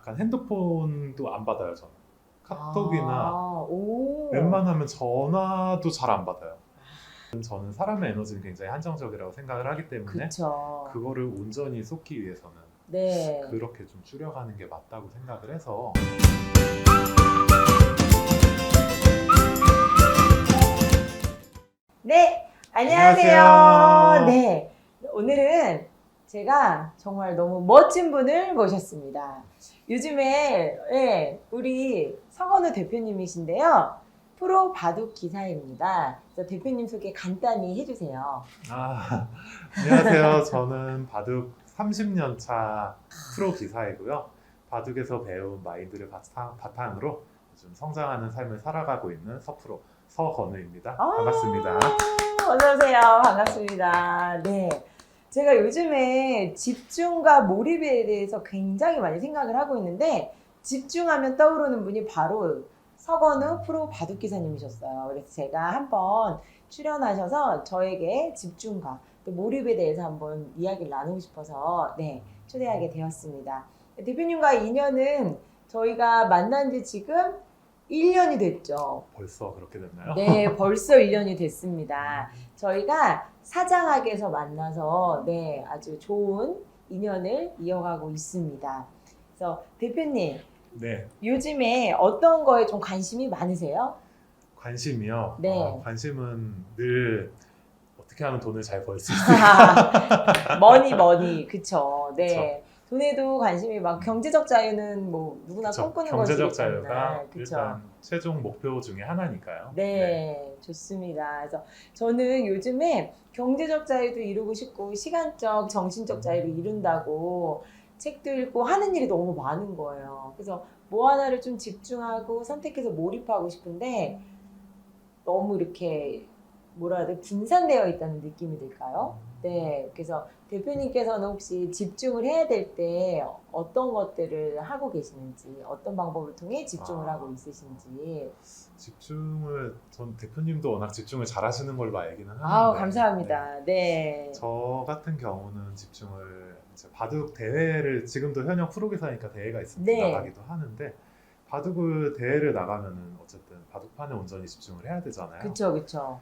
약간 핸드폰도 안 받아요, 저는. 카톡이나 오. 웬만하면 전화도 잘 안 받아요. 저는 사람의 에너지는 굉장히 한정적이라고 생각을 하기 때문에 그쵸. 그거를 온전히 쏟기 위해서는 네. 그렇게 좀 줄여가는 게 맞다고 생각을 해서 네, 안녕하세요. 안녕하세요. 네, 오늘은 제가 정말 너무 멋진 분을 모셨습니다. 요즘에 우리 서건우 대표님이신데요. 프로 바둑 기사입니다. 그래서 대표님 소개 간단히 해주세요. 안녕하세요. 저는 바둑 30년 차 프로 기사이고요. 바둑에서 배운 마인드를 바탕으로 요즘 성장하는 삶을 살아가고 있는 서프로 서건우입니다. 반갑습니다. 어서오세요. 반갑습니다. 네. 제가 요즘에 집중과 몰입에 대해서 굉장히 많이 생각을 하고 있는데, 집중하면 떠오르는 분이 바로 서건우 프로 바둑 기사님이셨어요. 그래서 제가 한번 출연하셔서 저에게 집중과 또 몰입에 대해서 한번 이야기를 나누고 싶어서 초대하게 되었습니다. 대표님과 인연은 저희가 만난 지 지금 1년이 됐죠. 벌써 그렇게 됐나요? 네, 벌써 1년이 됐습니다. 저희가 사장학에서 만나서 아주 좋은 인연을 이어가고 있습니다. 그래서 대표님, 네, 요즘에 어떤 거에 좀 관심이 많으세요? 관심이요. 네. 관심은 늘 어떻게 하면 돈을 잘 벌 수 있을까? 머니, 그쵸. 네. 돈에도 관심이 많고, 경제적 자유는 뭐 누구나 그쵸. 꿈꾸는 경제적 것이기 때문에. 자유가 그쵸. 일단 최종 목표 중에 하나니까요. 네, 좋습니다. 그래서 저는 요즘에 경제적 자유도 이루고 싶고 시간적, 정신적 자유를 이룬다고 책도 읽고 하는 일이 너무 많은 거예요. 그래서 뭐 하나를 좀 집중하고 선택해서 몰입하고 싶은데 너무 이렇게 뭐라 해야 돼? 분산되어 있다는 느낌이 들까요? 네, 그래서 대표님께서는 혹시 집중을 해야 될 때 어떤 것들을 하고 계시는지, 어떤 방법을 통해 집중을 하고 있으신지. 집중을 전 대표님도 워낙 집중을 잘하시는 걸로 알기는 하는데 아우, 감사합니다. 네. 저 같은 경우는 집중을 이제 바둑 대회를 지금도 현역 프로기사니까 대회가 있으면 네. 나가기도 하는데 바둑을 대회를 나가면은 어쨌든 바둑판에 온전히 집중을 해야 되잖아요. 그쵸.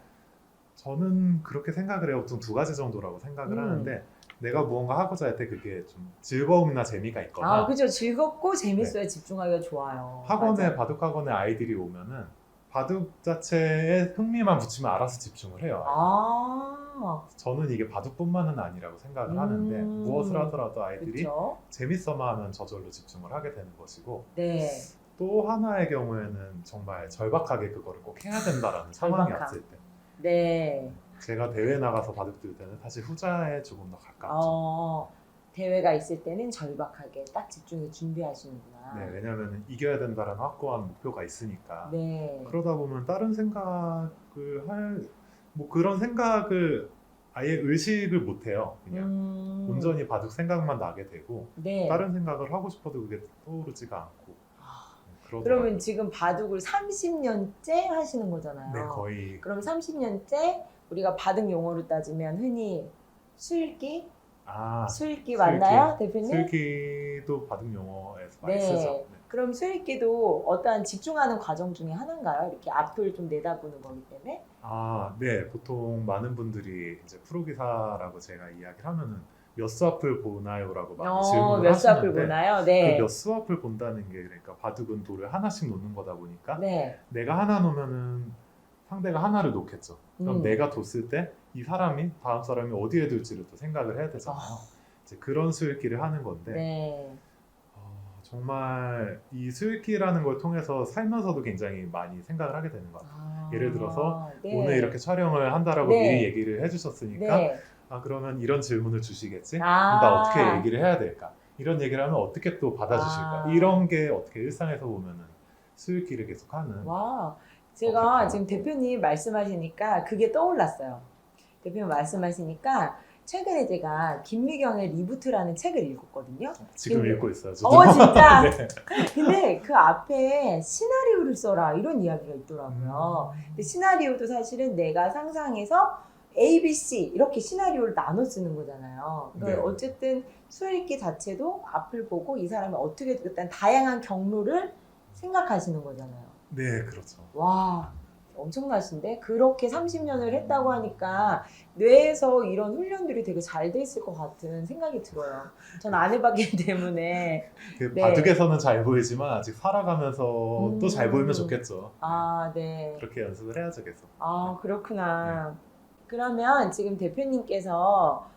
저는 그렇게 생각을 해요. 보통 두 가지 정도라고 생각을 하는데 내가 무언가 하고자 할 때 그게 좀 즐거움이나 재미가 있거나 그죠. 즐겁고 재밌어야 집중하기가 좋아요. 학원에 맞아요. 바둑 학원에 아이들이 오면은 바둑 자체에 흥미만 붙이면 알아서 집중을 해요. 저는 이게 바둑뿐만은 아니라고 생각을 하는데 무엇을 하더라도 아이들이 그쵸. 재밌어만 하면 저절로 집중을 하게 되는 것이고 네. 또 하나의 경우에는 정말 절박하게 그거를 꼭 해야 된다라는 상황이 절박함. 왔을 때 네. 제가 대회 나가서 바둑 들 때는 사실 후자에 조금 더 가깝죠. 대회가 있을 때는 절박하게 딱 집중해서 준비하시는구나. 네, 왜냐하면 이겨야 된다라는 확고한 목표가 있으니까. 네. 그러다 보면 다른 생각을 뭐 그런 생각을 아예 의식을 못 해요. 그냥 온전히 바둑 생각만 나게 되고 네. 다른 생각을 하고 싶어도 그게 떠오르지가 않고 그러더라고요. 그러면 지금 바둑을 30년째 하시는 거잖아요. 네, 거의. 그럼 30년째 우리가 바둑 용어로 따지면 흔히 술기? 술기 맞나요, 대표님? 술기도 바둑 용어에서 많이 쓰죠. 네. 그럼 술기도 어떠한 집중하는 과정 중에 하나인가요? 이렇게 앞을 좀 내다보는 거기 때문에? 네. 보통 많은 분들이 이제 프로기사라고 제가 이야기를 하면은 몇 수 앞을 보나요라고 많이 질문을 몇 수 앞을 하시는데 보나요? 그 네. 몇 수 앞을 본다는 게 그러니까 바둑은 돌을 하나씩 놓는 거다 보니까 네. 내가 하나 놓으면은 상대가 하나를 놓겠죠. 그럼 내가 뒀을 때 이 사람이 다음 사람이 어디에 둘지를 또 생각을 해야 되잖아요. 이제 그런 수읽기를 하는 건데 네. 정말 이 수읽기라는 걸 통해서 살면서도 굉장히 많이 생각을 하게 되는 것 같아요. 예를 들어서 오늘 이렇게 촬영을 한다라고 미리 얘기를 해주셨으니까 그러면 이런 질문을 주시겠지? 그럼 나 어떻게 얘기를 해야 될까? 이런 얘기를 하면 어떻게 또 받아주실까? 이런 게 어떻게 일상에서 보면은 수읽기를 계속하는. 와, 제가 지금 대표님 말씀하시니까 그게 떠올랐어요. 대표님 말씀하시니까 최근에 제가 김미경의 리부트라는 책을 읽었거든요. 지금 읽고 있어요. 저도. 진짜? 네. 근데 그 앞에 시나리오를 써라 이런 이야기가 있더라고요. 근데 시나리오도 사실은 내가 상상해서 A, B, C 이렇게 시나리오를 나눠 쓰는 거잖아요. 그러니까 네. 어쨌든 수읽기 자체도 앞을 보고 이 사람이 어떻게 일단 다양한 경로를 생각하시는 거잖아요. 네, 그렇죠. 와, 엄청나신데? 그렇게 30년을 했다고 하니까 뇌에서 이런 훈련들이 되게 잘 돼 있을 것 같은 생각이 들어요. 전 안 해봤기 때문에. 그 네. 바둑에서는 잘 보이지만 아직 살아가면서 또 잘 보이면 음. 좋겠죠. 아, 네. 그렇게 연습을 해야죠, 계속. 아, 그렇구나. 그러면 지금 대표님께서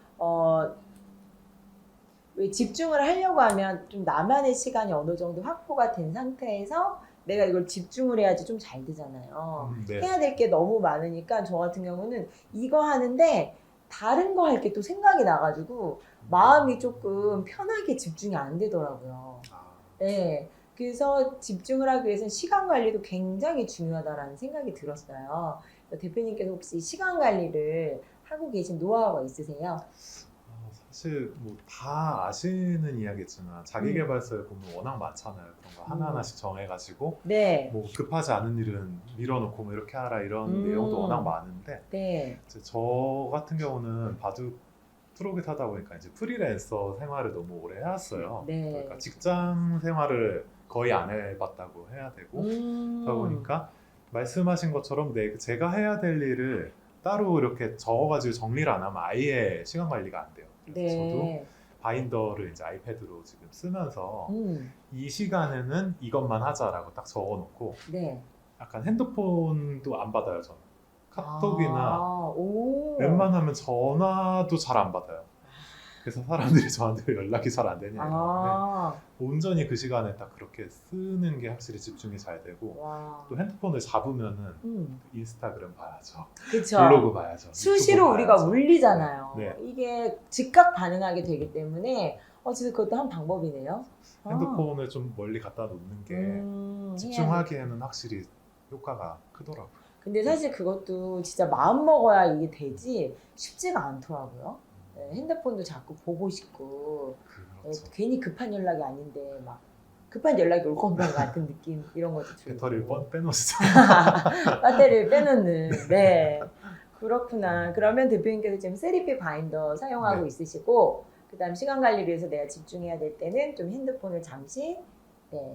왜 집중을 하려고 하면 좀 나만의 시간이 어느 정도 확보가 된 상태에서 내가 이걸 집중을 해야지 좀 잘 되잖아요. 네. 해야 될 게 너무 많으니까 저 같은 경우는 이거 하는데 다른 거 할 게 또 생각이 나가지고 마음이 조금 편하게 집중이 안 되더라고요. 아, 네. 그래서 집중을 하기 위해서는 시간 관리도 굉장히 중요하다라는 생각이 들었어요. 대표님께서 혹시 시간 관리를 하고 계신 노하우가 있으세요? 사실 뭐 다 아시는 이야기지만 자기계발서에 보면 워낙 많잖아요. 그런 거 하나하나씩 정해가지고 네. 뭐 급하지 않은 일은 밀어놓고 뭐 이렇게 하라 이런 내용도 워낙 많은데 네. 이제 저 같은 경우는 바둑 프로그램 하다 보니까 이제 프리랜서 생활을 너무 오래 해왔어요. 네. 그러니까 직장 생활을 거의 안 해봤다고 해야 되고 그러다 보니까 말씀하신 것처럼 제가 해야 될 일을 따로 이렇게 적어가지고 정리를 안 하면 아예 시간 관리가 안 돼요. 그래서 저도 네. 바인더를 이제 아이패드로 지금 쓰면서 음. 이 시간에는 이것만 하자라고 딱 적어놓고 네. 약간 핸드폰도 안 받아요, 저는. 카톡이나 아, 오. 웬만하면 전화도 잘 안 받아요. 그래서 사람들이 저한테 왜 연락이 잘 안 되냐 이러는데 아. 온전히 그 시간에 딱 그렇게 쓰는 게 확실히 집중이 잘 되고 와. 또 핸드폰을 잡으면은 인스타그램 봐야죠. 그쵸. 블로그 봐야죠. 수시로 유튜브 우리가 봐야죠. 울리잖아요. 네. 이게 즉각 반응하게 되기 때문에 진짜 그것도 한 방법이네요. 핸드폰을 좀 멀리 갖다 놓는 게 집중하기에는 확실히 효과가 크더라고요. 근데 사실 그것도 진짜 마음 먹어야 이게 되지 쉽지가 않더라고요. 네, 핸드폰도 자꾸 보고 싶고 그렇죠. 괜히 급한 연락이 아닌데 막 급한 연락이 올 것만 같은 느낌 이런 것도 들고 배터리를 빼놓으시죠. 배터리를 빼놓는 네 그렇구나. 그러면 대표님께서 지금 세리피 바인더 사용하고 네. 있으시고 그다음 시간 관리를 위해서 내가 집중해야 될 때는 좀 핸드폰을 잠시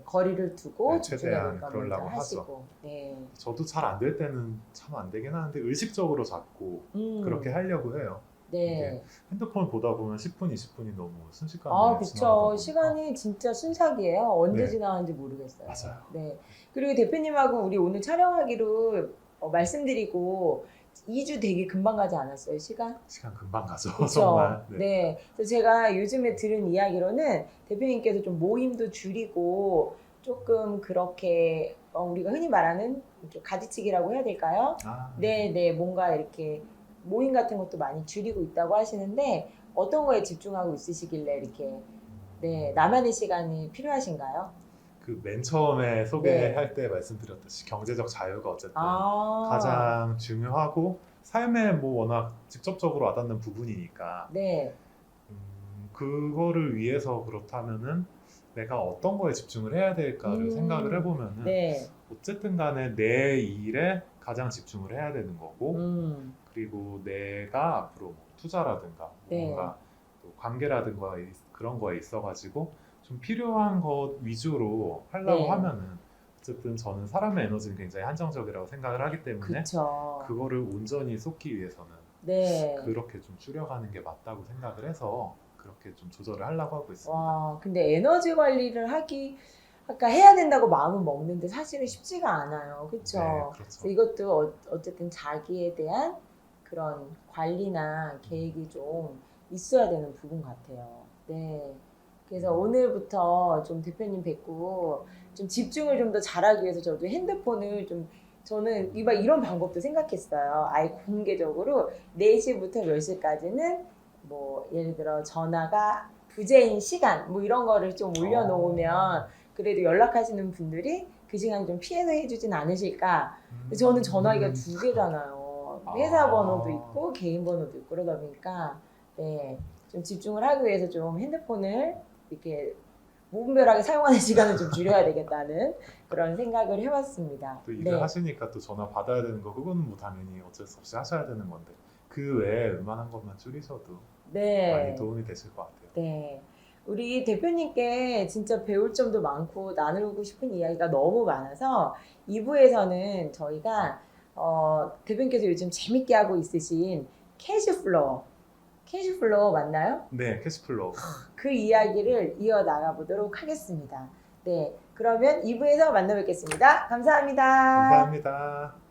거리를 두고 네, 최대한 집중해볼까 그러려고 먼저 하죠. 하시고 네. 저도 잘 안 될 때는 참 안 되긴 하는데 의식적으로 자꾸 그렇게 하려고 해요. 네. 핸드폰 보다 보면 10분, 20분이 너무 순식간에 그쵸. 지나가다 보니까. 시간이 진짜 순삭이에요. 언제 네. 지나가는지 모르겠어요. 맞아요. 네. 그리고 대표님하고 우리 오늘 촬영하기로 말씀드리고 2주 되게 금방 가지 않았어요, 시간? 시간 금방 가죠. 그쵸? 정말. 네. 그래서 제가 요즘에 들은 이야기로는 대표님께서 좀 모임도 줄이고 조금 그렇게 우리가 흔히 말하는 좀 가지치기라고 해야 될까요? 네, 뭔가 이렇게 모임 같은 것도 많이 줄이고 있다고 하시는데 어떤 거에 집중하고 있으시길래 이렇게 나만의 시간이 필요하신가요? 그 맨 처음에 소개할 때 말씀드렸듯이 경제적 자유가 어쨌든 가장 중요하고 삶에 뭐 워낙 직접적으로 와닿는 부분이니까 네. 그거를 위해서 그렇다면은 내가 어떤 거에 집중을 해야 될까를 생각을 해보면은 어쨌든 간에 내 일에 가장 집중을 해야 되는 거고 그리고 내가 앞으로 뭐 투자라든가 뭔가 또 관계라든가 그런 거에 있어가지고 좀 필요한 것 위주로 하려고 하면은 어쨌든 저는 사람의 에너지는 굉장히 한정적이라고 생각을 하기 때문에 그쵸. 그거를 온전히 쏟기 위해서는 그렇게 좀 줄여가는 게 맞다고 생각을 해서 그렇게 좀 조절을 하려고 하고 있습니다. 와, 근데 에너지 관리를 아까 해야 된다고 마음은 먹는데 사실은 쉽지가 않아요. 그쵸? 네, 그렇죠. 그래서 이것도 어쨌든 자기에 대한 그런 관리나 계획이 좀 있어야 되는 부분 같아요. 네. 그래서 오늘부터 좀 대표님 뵙고 좀 집중을 좀 더 잘하기 위해서 저도 핸드폰을 저는 이런 방법도 생각했어요. 아예 공개적으로 4시부터 몇 시까지는 뭐 예를 들어 전화가 부재인 시간 뭐 이런 거를 좀 올려놓으면 그래도 연락하시는 분들이 그 시간을 좀 피해서 해주진 않으실까. 저는 전화기가 2개잖아요. 회사 번호도 있고 개인 번호도 있고 그러다 보니까 좀 집중을 하기 위해서 좀 핸드폰을 이렇게 무분별하게 사용하는 시간을 좀 줄여야 되겠다는 그런 생각을 해봤습니다. 또 일을 하시니까 또 전화 받아야 되는 거 그거는 뭐 당연히 어쩔 수 없이 하셔야 되는 건데 그 외에 웬만한 것만 줄이셔도 네. 많이 도움이 되실 것 같아요. 네. 우리 대표님께 진짜 배울 점도 많고 나누고 싶은 이야기가 너무 많아서 2부에서는 저희가 대표님께서 요즘 재밌게 하고 있으신 캐시플로우 맞나요? 네, 캐시플로우. 그 이야기를 이어나가 보도록 하겠습니다. 네. 그러면 2부에서 만나 뵙겠습니다. 감사합니다. 감사합니다.